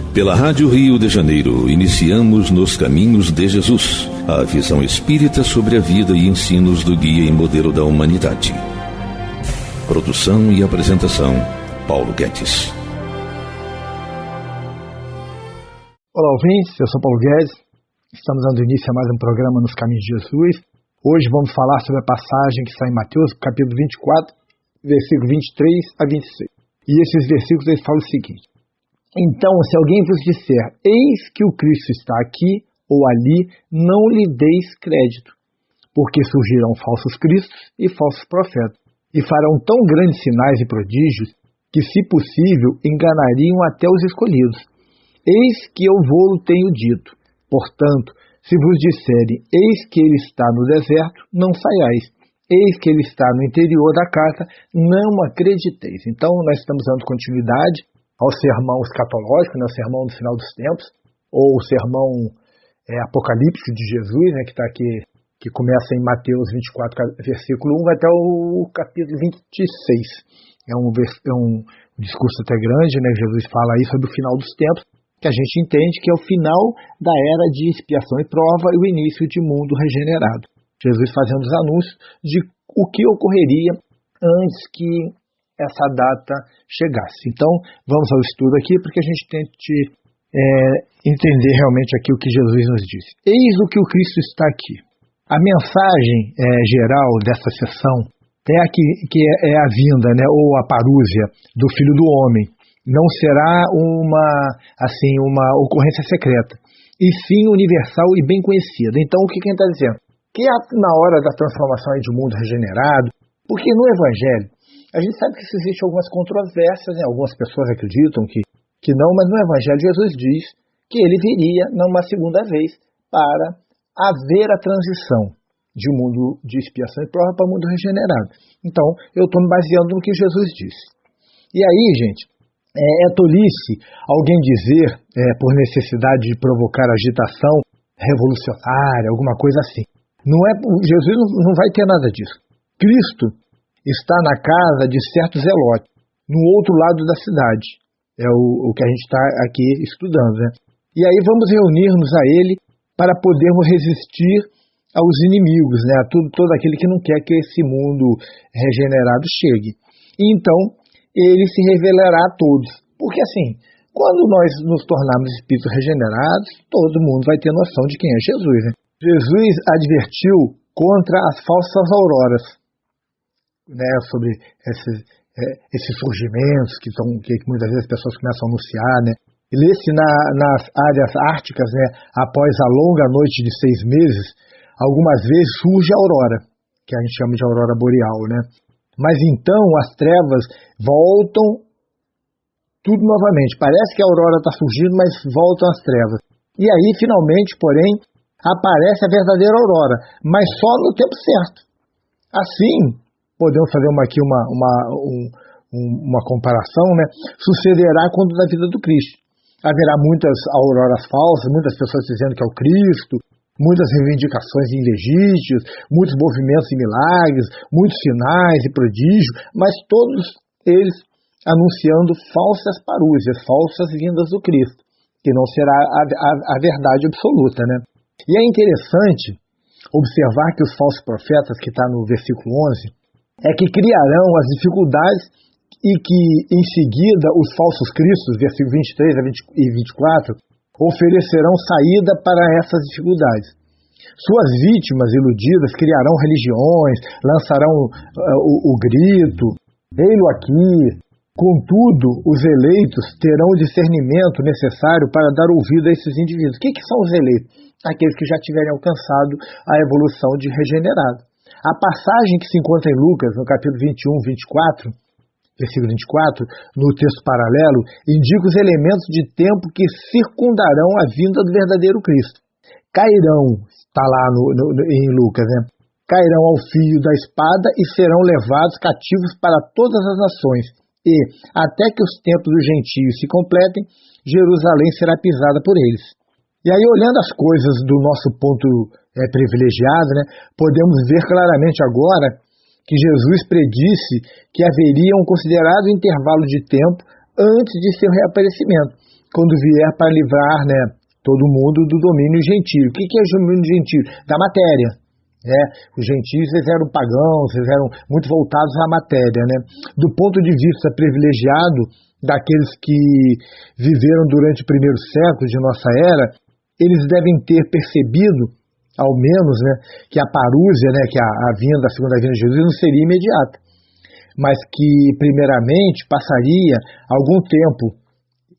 Pela Rádio Rio de Janeiro, iniciamos Nos Caminhos de Jesus, a visão espírita sobre a vida e ensinos do guia e modelo da humanidade. Produção e apresentação, Paulo Guedes. Olá, ouvintes, eu sou Paulo Guedes. Estamos dando início a mais um programa Nos Caminhos de Jesus. Hoje vamos falar sobre a passagem que está em Mateus, capítulo 24, versículo 23 a 26. E esses versículos eles falam o seguinte: então, se alguém vos disser, eis que o Cristo está aqui ou ali, não lhe deis crédito, porque surgirão falsos cristos e falsos profetas, e farão tão grandes sinais e prodígios, que, se possível, enganariam até os escolhidos. Eis que eu vou-lo tenho dito. Portanto, se vos disserem, eis que ele está no deserto, não saiais. Eis que ele está no interior da casa, não acrediteis. Então, nós estamos dando continuidade ao sermão escatológico, né, o sermão do final dos tempos, ou o sermão apocalíptico de Jesus, né, que está aqui, que começa em Mateus 24, versículo 1, vai até o capítulo 26. É um discurso até grande, né, Jesus fala aí sobre o final dos tempos, que a gente entende que é o final da era de expiação e prova e o início de mundo regenerado. Jesus fazendo os anúncios de o que ocorreria antes que essa data chegasse. Então, vamos ao estudo aqui para que a gente tente entender realmente aqui o que Jesus nos disse. Eis o que o Cristo está aqui. A mensagem geral dessa sessão é que é a vinda, né, ou a parúzia do Filho do Homem. Não será uma ocorrência secreta, e sim universal e bem conhecida. Então, o que ele está dizendo? Que na hora da transformação de um mundo regenerado, porque no Evangelho, a gente sabe que existem algumas controvérsias, né? Algumas pessoas acreditam que não, mas no Evangelho Jesus diz que ele viria numa segunda vez para haver a transição de um mundo de expiação e prova para um mundo regenerado. Então, eu estou me baseando no que Jesus disse. E aí, gente, é tolice alguém dizer, por necessidade de provocar agitação revolucionária, alguma coisa assim. Jesus não vai ter nada disso. Cristo está na casa de certo zelote, no outro lado da cidade. É o que a gente está aqui estudando, né? E aí vamos reunir-nos a ele para podermos resistir aos inimigos, né? A todo aquele que não quer que esse mundo regenerado chegue. E então, ele se revelará a todos. Porque assim, quando nós nos tornarmos espíritos regenerados, todo mundo vai ter noção de quem é Jesus, né? Jesus advertiu contra as falsas auroras, né, sobre esses surgimentos que muitas vezes as pessoas começam a anunciar, né? E lê-se nas áreas árticas, né, após a longa noite de 6 meses, algumas vezes surge a aurora, que a gente chama de aurora boreal, né? Mas então as trevas voltam tudo novamente. Parece que a aurora está surgindo, mas voltam as trevas. E aí, finalmente, porém, aparece a verdadeira aurora, mas só no tempo certo. Assim, podemos fazer aqui uma comparação, né? Sucederá quando da vida do Cristo. Haverá muitas auroras falsas, muitas pessoas dizendo que é o Cristo, muitas reivindicações ilegítimas, muitos movimentos e milagres, muitos sinais e prodígios, mas todos eles anunciando falsas parúzias, falsas vindas do Cristo, que não será a verdade absoluta, né? E é interessante observar que os falsos profetas, que está no versículo 11, é que criarão as dificuldades e que, em seguida, os falsos cristos, versículos 23 e 24, oferecerão saída para essas dificuldades. Suas vítimas iludidas criarão religiões, lançarão o grito, ei-lo aqui. Contudo, os eleitos terão o discernimento necessário para dar ouvido a esses indivíduos. O que são os eleitos? Aqueles que já tiverem alcançado a evolução de regenerado. A passagem que se encontra em Lucas, no capítulo 21, 24, versículo 24, no texto paralelo, indica os elementos de tempo que circundarão a vinda do verdadeiro Cristo. Cairão, está lá em Lucas, né? Cairão ao fio da espada e serão levados cativos para todas as nações. E, até que os tempos dos gentios se completem, Jerusalém será pisada por eles. E aí, olhando as coisas do nosso ponto privilegiado, né, podemos ver claramente agora que Jesus predisse que haveria um considerável intervalo de tempo antes de seu reaparecimento. quando vier para livrar, né, todo mundo do domínio gentio. O que é o domínio gentio? Da matéria. Os gentios, eles eram pagãos, eles eram muito voltados à matéria, né? Do ponto de vista privilegiado daqueles que viveram durante o primeiro século de nossa era, eles devem ter percebido, ao menos, né, que a parúzia, né, que a vinda, a segunda vinda de Jesus não seria imediata, mas que primeiramente passaria algum tempo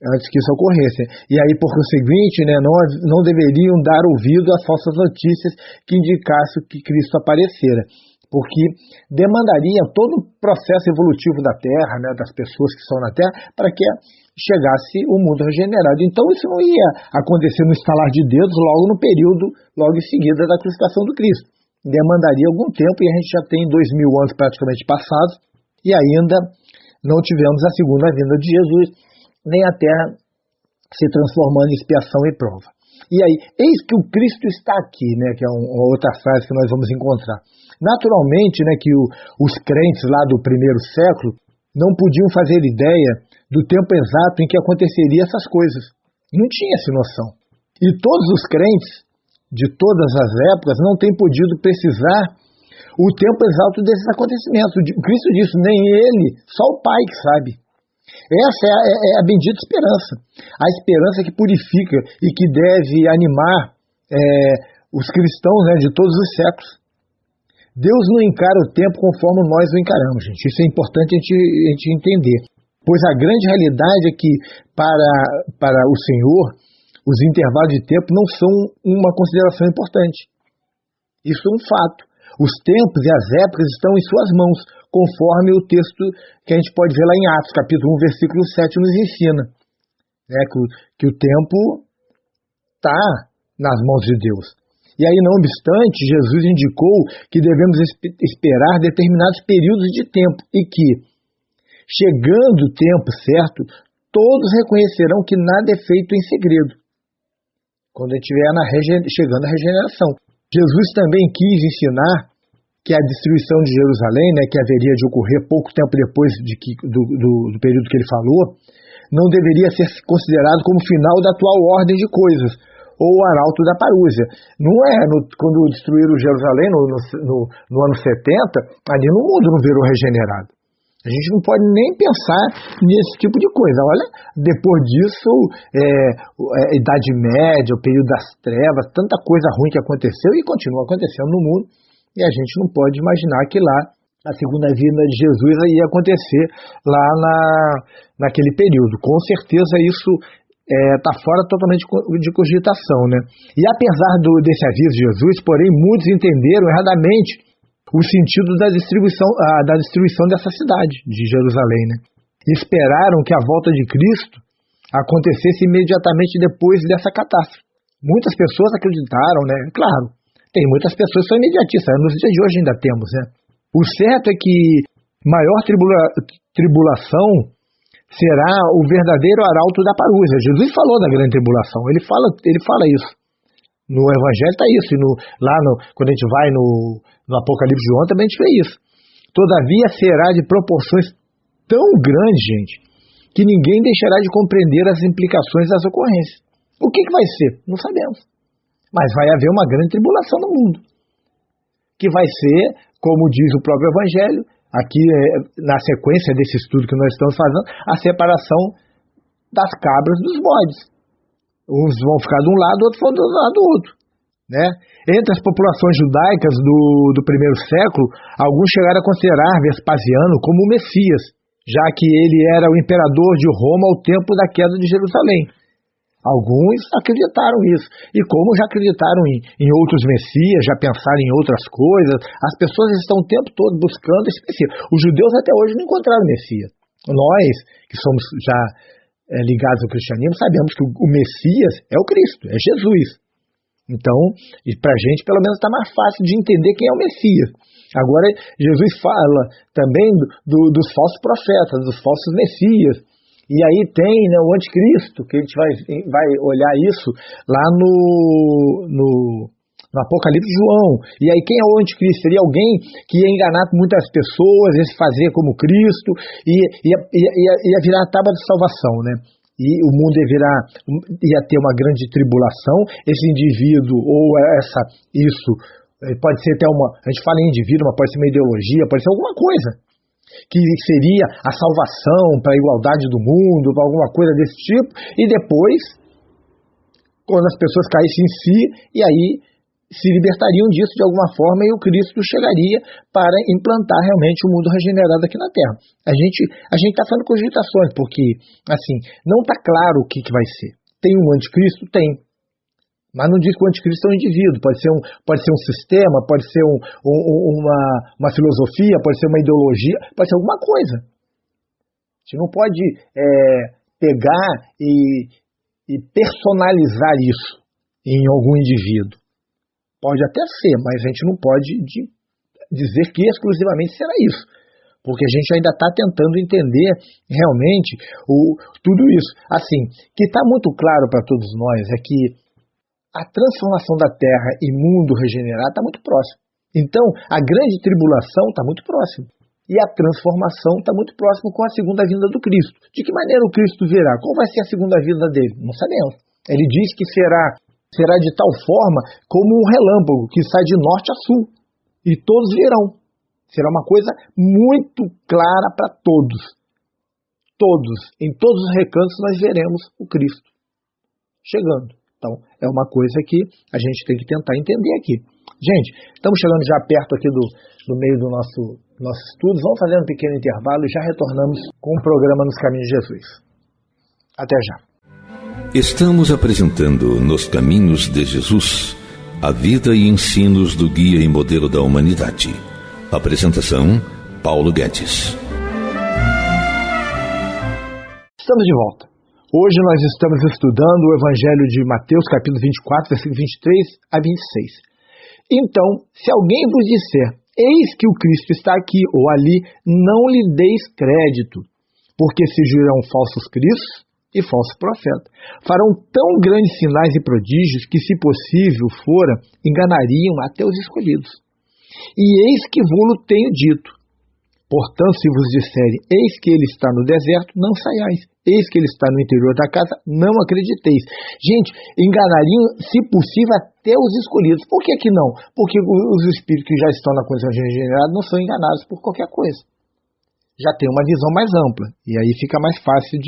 antes que isso ocorresse. E aí, por conseguinte, né, não deveriam dar ouvido a falsas notícias que indicassem que Cristo aparecera, porque demandaria todo o processo evolutivo da Terra, né, das pessoas que estão na Terra, para que chegasse o mundo regenerado. Então isso não ia acontecer no estalar de dedos logo no período, logo em seguida da crucificação do Cristo. Demandaria algum tempo, e a gente já tem 2000 anos praticamente passados, e ainda não tivemos a segunda vinda de Jesus, nem a terra se transformando em expiação e prova. E aí, eis que o Cristo está aqui, né, que é uma outra frase que nós vamos encontrar. Naturalmente, né, que os crentes lá do primeiro século não podiam fazer ideia do tempo exato em que aconteceria essas coisas. Não tinha essa noção. E todos os crentes de todas as épocas não têm podido precisar o tempo exato desses acontecimentos. O Cristo disse, nem ele, só o Pai que sabe. Essa é a bendita esperança. A esperança que purifica e que deve animar os cristãos, né, de todos os séculos. Deus não encara o tempo conforme nós o encaramos, gente. Isso é importante a gente entender. Pois a grande realidade é que, para o Senhor, os intervalos de tempo não são uma consideração importante. Isso é um fato. Os tempos e as épocas estão em suas mãos, conforme o texto que a gente pode ver lá em Atos, capítulo 1, versículo 7, nos ensina. Né, que o tempo está nas mãos de Deus. E aí, não obstante, Jesus indicou que devemos esperar determinados períodos de tempo e que, chegando o tempo certo, todos reconhecerão que nada é feito em segredo, quando estiver chegando a regeneração. Jesus também quis ensinar que a destruição de Jerusalém, né, que haveria de ocorrer pouco tempo depois do período que ele falou, não deveria ser considerado como final da atual ordem de coisas, ou o arauto da parúzia. Não é quando destruíram Jerusalém no ano 70, ali no mundo não virou regenerado. A gente não pode nem pensar nesse tipo de coisa. Olha, depois disso, a Idade Média, o período das trevas, tanta coisa ruim que aconteceu e continua acontecendo no mundo, e a gente não pode imaginar que lá a segunda vinda de Jesus ia acontecer lá naquele período. Com certeza isso está fora totalmente de cogitação, né? E apesar desse aviso de Jesus, porém, muitos entenderam erradamente o sentido da destruição dessa cidade, de Jerusalém, né? E esperaram que a volta de Cristo acontecesse imediatamente depois dessa catástrofe. Muitas pessoas acreditaram, né? Claro, tem muitas pessoas que são imediatistas, nos dias de hoje ainda temos, né? O certo é que maior tribulação será o verdadeiro arauto da parúzia. Jesus falou da grande tribulação, ele fala isso. No Evangelho está isso, e quando a gente vai no Apocalipse de João também a gente vê isso. Todavia será de proporções tão grandes, gente, que ninguém deixará de compreender as implicações das ocorrências. O que vai ser? Não sabemos. Mas vai haver uma grande tribulação no mundo, que vai ser, como diz o próprio Evangelho, aqui na sequência desse estudo que nós estamos fazendo, a separação das cabras dos bodes. Uns vão ficar de um lado, outros vão do lado do outro, né? Entre as populações judaicas do primeiro século, alguns chegaram a considerar Vespasiano como o Messias, já que ele era o imperador de Roma ao tempo da queda de Jerusalém. Alguns acreditaram isso, e como já acreditaram em outros Messias, já pensaram em outras coisas, as pessoas estão o tempo todo buscando esse Messias. Os judeus até hoje não encontraram o Messias. Nós, que somos já ligados ao cristianismo, sabemos que o Messias é o Cristo, é Jesus. Então, para a gente, pelo menos, está mais fácil de entender quem é o Messias. Agora, Jesus fala também dos falsos profetas, dos falsos Messias. E aí tem, né, o anticristo, que a gente vai olhar isso lá no Apocalipse de João. E aí quem é o anticristo? Seria alguém que ia enganar muitas pessoas, ia se fazer como Cristo, ia virar a tábua de salvação, né? o mundo ia ter uma grande tribulação, esse indivíduo ou isso pode ser até a gente fala em indivíduo, mas pode ser uma ideologia, pode ser alguma coisa que seria a salvação para a igualdade do mundo, para alguma coisa desse tipo, e depois, quando as pessoas caíssem em si, e aí se libertariam disso de alguma forma e o Cristo chegaria para implantar realmente o mundo regenerado aqui na Terra. A gente está fazendo cogitações, porque assim, não está claro o que vai ser. Tem um anticristo? Tem. Mas não diz que o anticristo é um indivíduo, pode ser um sistema, pode ser uma filosofia, pode ser uma ideologia, pode ser alguma coisa. A gente não pode pegar e personalizar isso em algum indivíduo. Pode até ser, mas a gente não pode dizer que exclusivamente será isso, porque a gente ainda está tentando entender realmente tudo isso. Assim, que está muito claro para todos nós é que a transformação da Terra em mundo regenerado está muito próximo. Então, a grande tribulação está muito próxima. E a transformação está muito próximo com a segunda vinda do Cristo. De que maneira o Cristo virá? Qual vai ser a segunda vinda dele? Não sabemos. Ele diz que será de tal forma como um relâmpago que sai de norte a sul. E todos virão. Será uma coisa muito clara para todos. Todos, em todos os recantos nós veremos o Cristo chegando. Então, é uma coisa que a gente tem que tentar entender aqui. Gente, estamos chegando já perto aqui do meio do nosso estudo. Vamos fazer um pequeno intervalo e já retornamos com o programa Nos Caminhos de Jesus. Até já. Estamos apresentando Nos Caminhos de Jesus, a vida e ensinos do guia e modelo da humanidade. Apresentação, Paulo Guedes. Estamos de volta. Hoje nós estamos estudando o Evangelho de Mateus, capítulo 24, versículo 23 a 26. Então, se alguém vos disser, eis que o Cristo está aqui ou ali, não lhe deis crédito, porque surgirão falsos cristos e falsos profetas. Farão tão grandes sinais e prodígios que, se possível fora, enganariam até os escolhidos. E eis que vos tenho dito. Portanto, se vos disserem, eis que ele está no deserto, não saiais. Eis que ele está no interior da casa, não acrediteis. Gente, enganariam, se possível, até os escolhidos. Por que que não? Porque os espíritos que já estão na condição regenerada não são enganados por qualquer coisa. Já tem uma visão mais ampla. E aí fica mais fácil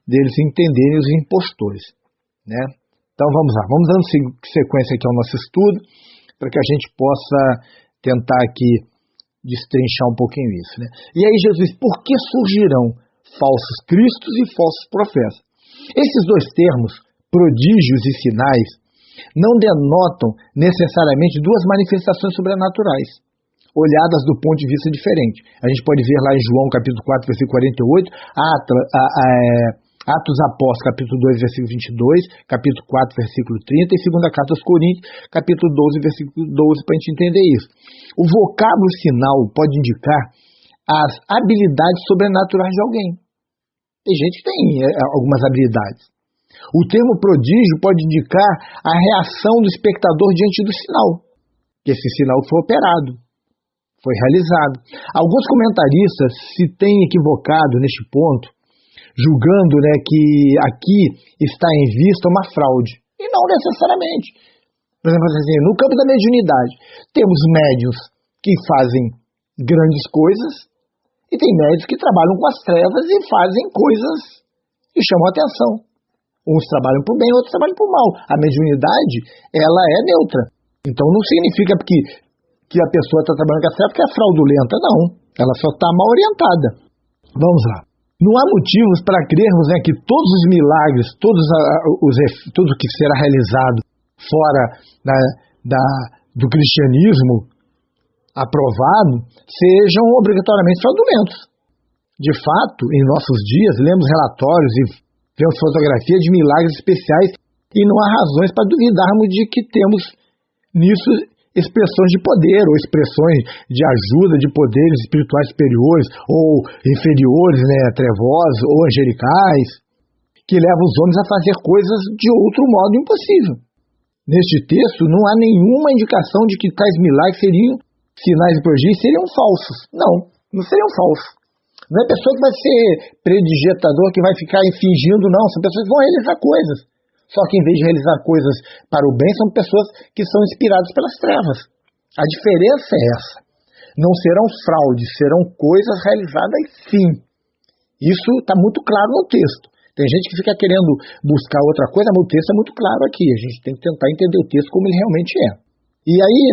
deles entenderem os impostores, né? Então vamos lá, vamos dando sequência aqui ao nosso estudo, para que a gente possa tentar aqui destrinchar um pouquinho isso, né? E aí Jesus, por que surgirão falsos cristos e falsos profetas? Esses dois termos, prodígios e sinais, não denotam necessariamente duas manifestações sobrenaturais, olhadas do ponto de vista diferente. A gente pode ver lá em João capítulo 4, versículo 48, Atos Apóstolos, capítulo 2, versículo 22, capítulo 4, versículo 30, e segunda carta aos Coríntios, capítulo 12, versículo 12, para a gente entender isso. O vocábulo sinal pode indicar as habilidades sobrenaturais de alguém. Tem gente que tem algumas habilidades. O termo prodígio pode indicar a reação do espectador diante do sinal, que esse sinal foi operado, foi realizado. Alguns comentaristas se têm equivocado neste ponto, julgando, né, que aqui está em vista uma fraude. E não necessariamente. Por exemplo, assim, no campo da mediunidade, temos médiuns que fazem grandes coisas e tem médiuns que trabalham com as trevas e fazem coisas que chamam a atenção. Uns trabalham por bem, outros trabalham por mal. A mediunidade, ela é neutra. Então não significa que a pessoa está trabalhando com as trevas porque é fraudulenta. Não. Ela só está mal orientada. Vamos lá. Não há motivos para crermos, né, que todos os milagres, tudo que será realizado fora do cristianismo aprovado sejam obrigatoriamente fraudulentos. De fato, em nossos dias, lemos relatórios e vemos fotografias de milagres especiais e não há razões para duvidarmos de que temos nisso expressões de poder ou expressões de ajuda de poderes espirituais superiores ou inferiores, né, trevosos ou angelicais, que levam os homens a fazer coisas de outro modo impossível. Neste texto não há nenhuma indicação de que tais milagres seriam sinais e prodígios seriam falsos. Não seriam falsos. Não é pessoa que vai ser predigetador, que vai ficar fingindo, não. São pessoas que vão realizar coisas. Só que em vez de realizar coisas para o bem, são pessoas que são inspiradas pelas trevas. A diferença é essa. Não serão fraudes, serão coisas realizadas sim. Isso está muito claro no texto. Tem gente que fica querendo buscar outra coisa, mas o texto é muito claro aqui. A gente tem que tentar entender o texto como ele realmente é. E aí,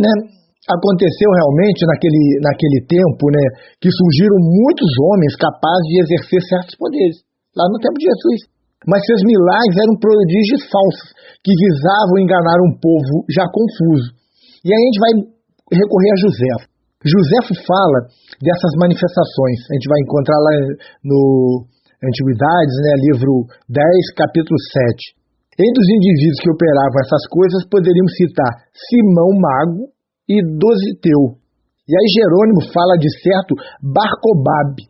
aconteceu realmente naquele tempo, que surgiram muitos homens capazes de exercer certos poderes, lá no tempo de Jesus. Mas seus milagres eram prodígios falsos, que visavam enganar um povo já confuso. E aí a gente vai recorrer a Joséfo. Joséfo fala dessas manifestações. A gente vai encontrar lá no Antiguidades, livro 10, capítulo 7. Entre os indivíduos que operavam essas coisas, poderíamos citar Simão Mago e Dositeu. E aí Jerônimo fala de certo Barcocabe,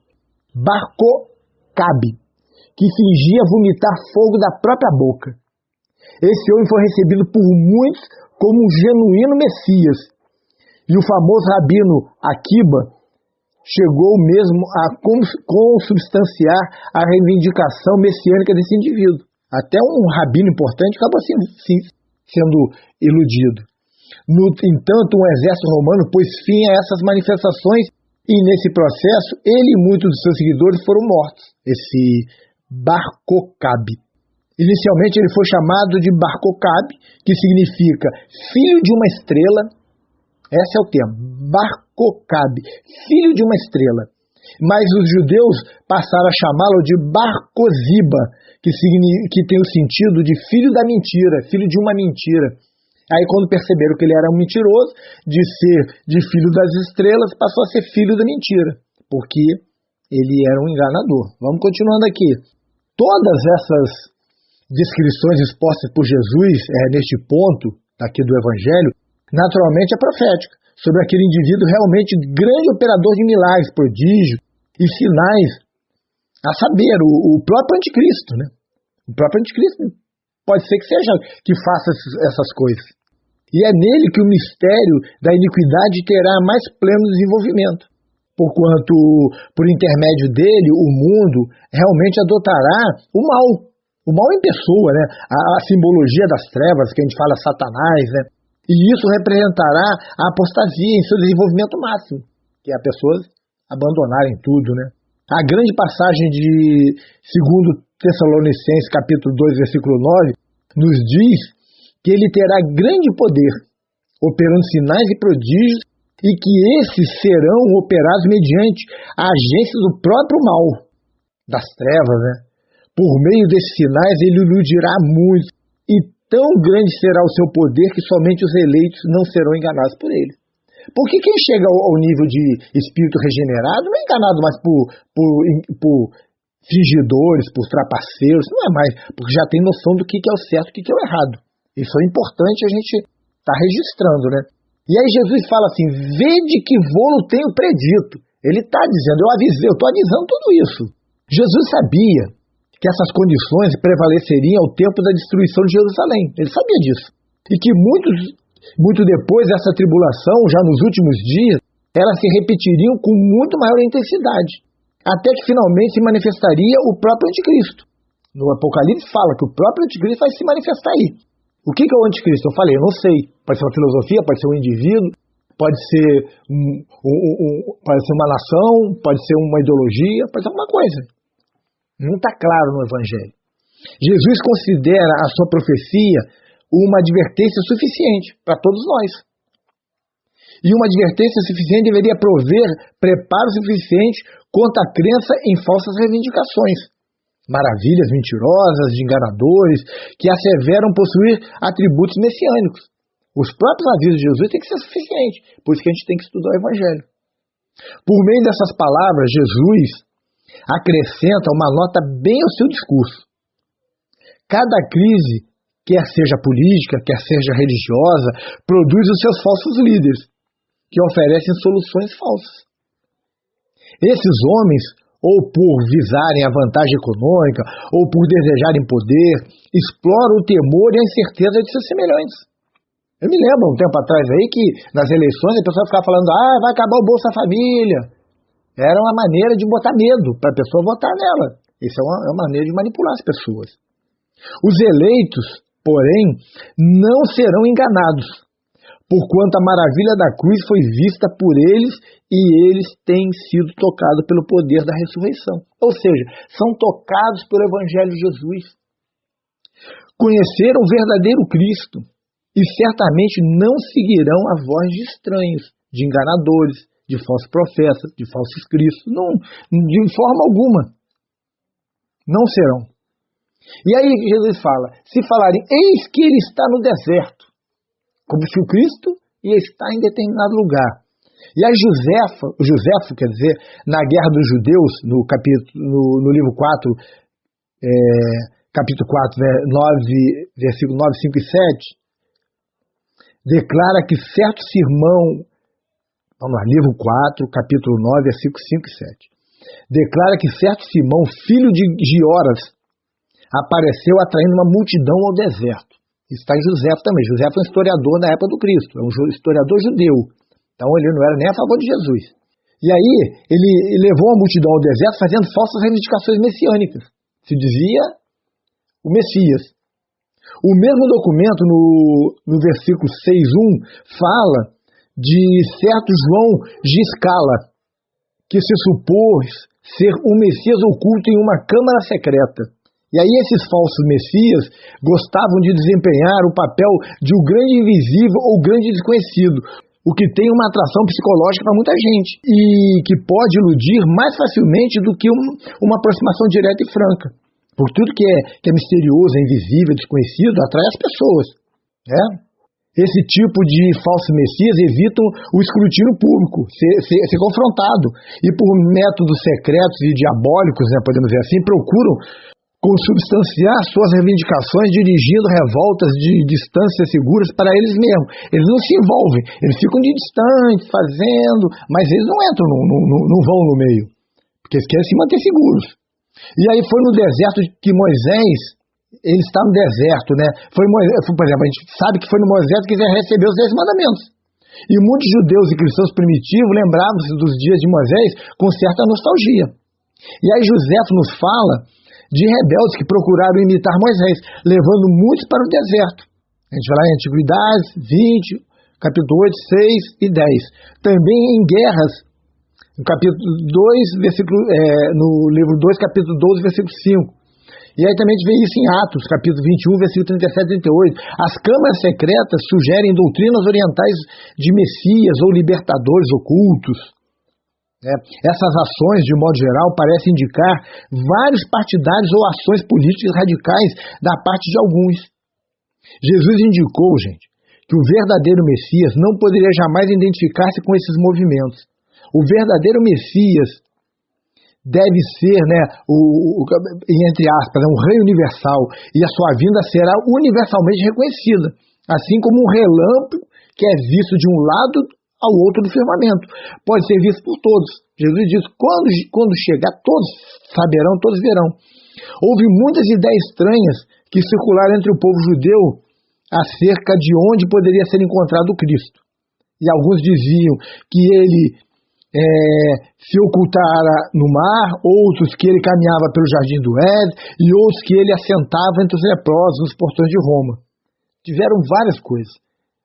que fingia vomitar fogo da própria boca. Esse homem foi recebido por muitos como um genuíno Messias. E o famoso rabino Akiba chegou mesmo a consubstanciar a reivindicação messiânica desse indivíduo. Até um rabino importante acabou sendo iludido. No entanto, um exército romano pôs fim a essas manifestações e, nesse processo, ele e muitos dos seus seguidores foram mortos. Esse Barcocabe. Inicialmente, ele foi chamado de Barcocabe, que significa filho de uma estrela. Esse é o termo, Barcocabe, filho de uma estrela. Mas os judeus passaram a chamá-lo de Bar-Koziba, que tem o sentido de filho da mentira, filho de uma mentira. Aí quando perceberam que ele era um mentiroso, de ser de filho das estrelas, passou a ser filho da mentira, porque ele era um enganador. Vamos continuando aqui. Todas essas descrições expostas por Jesus neste ponto aqui do Evangelho, naturalmente é profética, sobre aquele indivíduo realmente grande operador de milagres, prodígios e sinais, a saber, o próprio anticristo, O próprio anticristo pode ser que faça essas coisas. E é nele que o mistério da iniquidade terá mais pleno desenvolvimento, porquanto, por intermédio dele, o mundo realmente adotará o mal em pessoa, a simbologia das trevas, que a gente fala Satanás, e isso representará a apostasia em seu desenvolvimento máximo, que é a pessoas abandonarem tudo, A grande passagem de 2 Tessalonicenses, capítulo 2, versículo 9, nos diz que ele terá grande poder, operando sinais e prodígios, e que esses serão operados mediante a agência do próprio mal, das trevas, Por meio desses sinais ele iludirá muito, e tão grande será o seu poder que somente os eleitos não serão enganados por ele. Porque quem chega ao nível de espírito regenerado não é enganado mais por fingidores, por trapaceiros, não é mais, porque já tem noção do que é o certo e o que é o errado. Isso é importante a gente estar registrando, E aí Jesus fala assim, vede que vou-lo tenho predito. Ele está dizendo, eu estou avisando tudo isso. Jesus sabia que essas condições prevaleceriam ao tempo da destruição de Jerusalém. Ele sabia disso. E que muito depois dessa tribulação, já nos últimos dias, elas se repetiriam com muito maior intensidade, até que finalmente se manifestaria o próprio anticristo. No Apocalipse fala que o próprio anticristo vai se manifestar aí. O que é o anticristo? Eu falei, eu não sei. Pode ser uma filosofia, pode ser um indivíduo, pode ser pode ser uma nação, pode ser uma ideologia, pode ser alguma coisa. Não está claro no Evangelho. Jesus considera a sua profecia uma advertência suficiente para todos nós. E uma advertência suficiente deveria prover preparo suficiente contra a crença em falsas reivindicações, maravilhas mentirosas de enganadores que asseveram possuir atributos messiânicos. Os próprios avisos de Jesus têm que ser suficientes, por isso que a gente tem que estudar o Evangelho. Por meio dessas palavras, Jesus acrescenta uma nota bem ao seu discurso. Cada crise, quer seja política, quer seja religiosa, produz os seus falsos líderes, que oferecem soluções falsas. Esses homens, ou por visarem a vantagem econômica, ou por desejarem poder, exploram o temor e a incerteza de seus semelhantes. Eu me lembro um tempo atrás aí que nas eleições a pessoa ficava falando, vai acabar o Bolsa Família. Era uma maneira de botar medo para a pessoa votar nela. Isso é uma maneira de manipular as pessoas. Os eleitos, porém, não serão enganados, porquanto a maravilha da cruz foi vista por eles e eles têm sido tocados pelo poder da ressurreição. Ou seja, são tocados pelo Evangelho de Jesus. Conheceram o verdadeiro Cristo e certamente não seguirão a voz de estranhos, de enganadores, de falsos profetas, de falsos cristos. Não, de forma alguma. Não serão. E aí Jesus fala, se falarem, eis que ele está no deserto, como se o Cristo ia estar em determinado lugar. E a Joséfo, quer dizer, na Guerra dos Judeus, no livro 4, capítulo 4, 9, versículo 9, 5 e 7, declara que certo Simão, vamos lá, livro 4, capítulo 9, versículos 5 e 7, declara que certo Simão, filho de Gioras, apareceu atraindo uma multidão ao deserto. Isso está em Joséfo também. Joséfo é um historiador na época do Cristo, é um historiador judeu. Então ele não era nem a favor de Jesus. E aí ele levou a multidão ao deserto fazendo falsas reivindicações messiânicas. Se dizia o Messias. O mesmo documento, no versículo 6.1, fala de certo João Giscala, que se supôs ser um Messias oculto em uma câmara secreta. E aí esses falsos messias gostavam de desempenhar o papel de um grande invisível ou grande desconhecido, o que tem uma atração psicológica para muita gente e que pode iludir mais facilmente do que uma aproximação direta e franca. Por tudo que é misterioso, é invisível, é desconhecido, atrai as pessoas. Esse tipo de falsos messias evitam o escrutínio público, ser confrontado, e por métodos secretos e diabólicos, podemos dizer assim, procuram consubstanciar suas reivindicações dirigindo revoltas de distâncias seguras para eles mesmos. Eles não se envolvem, eles ficam de distante, fazendo, mas eles não entram, não vão no meio, porque eles querem se manter seguros. E aí foi no deserto que Moisés, ele está no deserto, por exemplo, a gente sabe que foi no Moisés que ele recebeu os 10 mandamentos. E muitos judeus e cristãos primitivos lembravam-se dos dias de Moisés com certa nostalgia. E aí Joséfo nos fala de rebeldes que procuraram imitar Moisés, levando muitos para o deserto. A gente vai lá em Antiguidades 20, capítulo 8, 6 e 10. Também em guerras, no capítulo 2, no livro 2, capítulo 12, versículo 5. E aí também a gente vê isso em Atos, capítulo 21, versículo 37 e 38. As câmaras secretas sugerem doutrinas orientais de Messias ou libertadores ocultos. Essas ações, de modo geral, parecem indicar vários partidários ou ações políticas radicais da parte de alguns. Jesus indicou, gente, que o verdadeiro Messias não poderia jamais identificar-se com esses movimentos. O verdadeiro Messias deve ser, entre aspas, um rei universal, e a sua vinda será universalmente reconhecida, assim como um relâmpago que é visto de um lado ao outro do firmamento. Pode ser visto por todos. Jesus diz, quando chegar, todos saberão, todos verão. Houve muitas ideias estranhas que circularam entre o povo judeu acerca de onde poderia ser encontrado o Cristo. E alguns diziam que ele se ocultara no mar, outros que ele caminhava pelo jardim do Éden, e outros que ele assentava entre os leprosos nos portões de Roma. Tiveram várias coisas,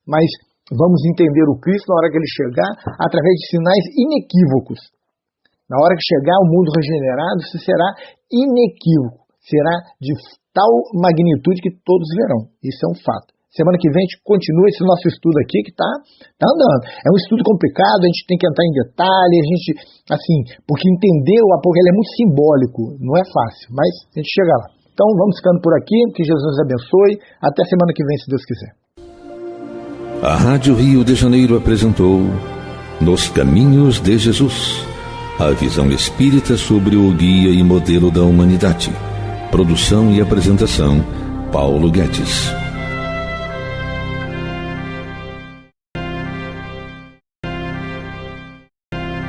mas vamos entender o Cristo na hora que ele chegar, através de sinais inequívocos. Na hora que chegar o mundo regenerado, isso será inequívoco. Será de tal magnitude que todos verão. Isso é um fato. Semana que vem a gente continua esse nosso estudo aqui, que está andando. É um estudo complicado, a gente tem que entrar em detalhe, porque entender o Apocalipse é muito simbólico, não é fácil, mas a gente chega lá. Então vamos ficando por aqui, que Jesus nos abençoe. Até semana que vem, se Deus quiser. A Rádio Rio de Janeiro apresentou Nos Caminhos de Jesus, a visão espírita sobre o guia e modelo da humanidade. Produção e apresentação, Paulo Guedes.